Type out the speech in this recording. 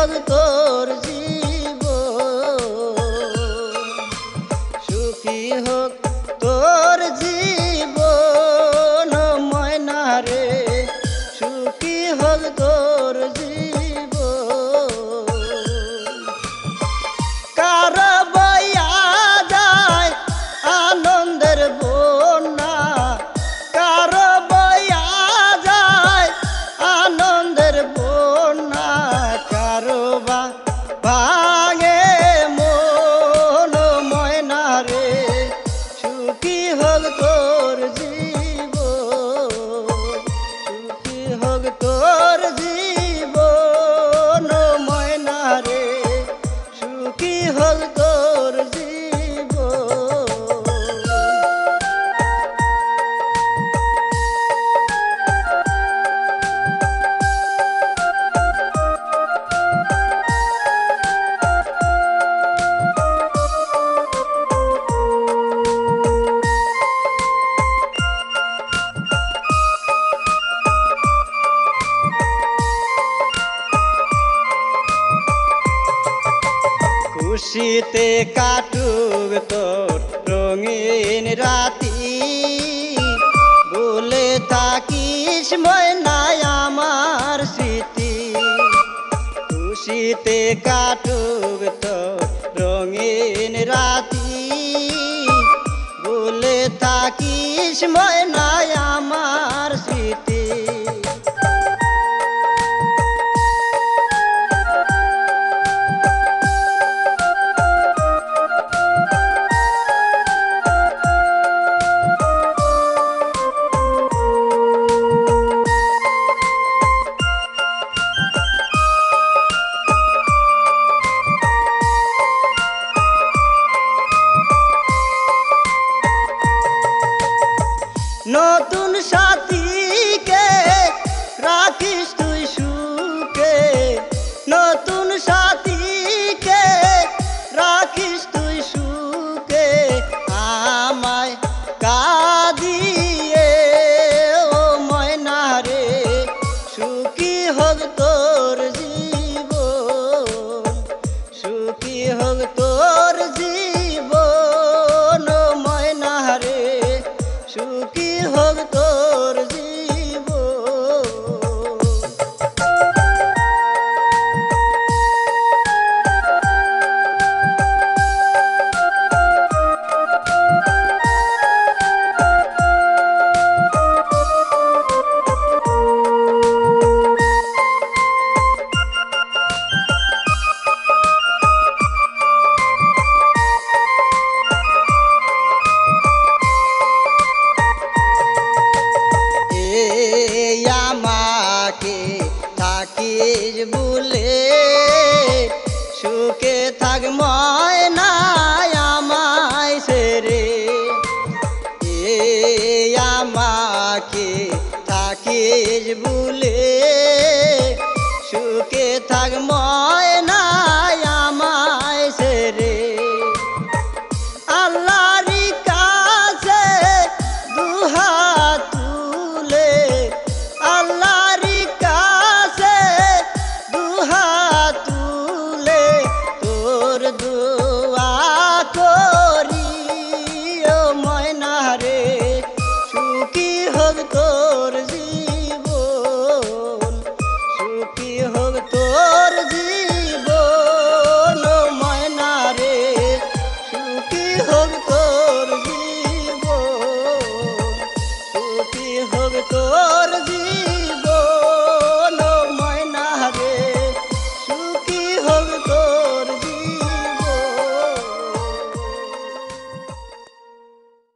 হোক তোর জীবন, সুখী হোক তোর জীবন ময়না রে, সুখী হোক তোর জীবন। কারো বইয়া যায় আনন্দের বন্যা, কারো বইয়া যায় আনন্দের বন্যা, কারো বা ভাঙে মন ময়না রে, সুখী হোক তোর জীবন, সুখী হোক তোর জীবন ময়না রে, সুখী হোক তোর জীবন। খুশিতে কাটুক তোর রঙিন রাতি, ভুলে থাকিস ময়নায় আমার স্মৃতি। খুশিতে কাটুক তোর রঙিন রাতি, ভুলে থাকিস ময়নায় আমার স্মৃতি। নতুন সাথীকে রাখিস তুই সুখে, নতুন সাথীকে রাখিস তুই সুখে, আমায় কাঁদিয়ে ও ময়না রে, সুখী হোক তোর জীবন, সুখী হোক তোর জীবন ময়না রে, সুখী হোক তোর জীবন। আমাকে থাকিস ভুলে, সুখে থাক মা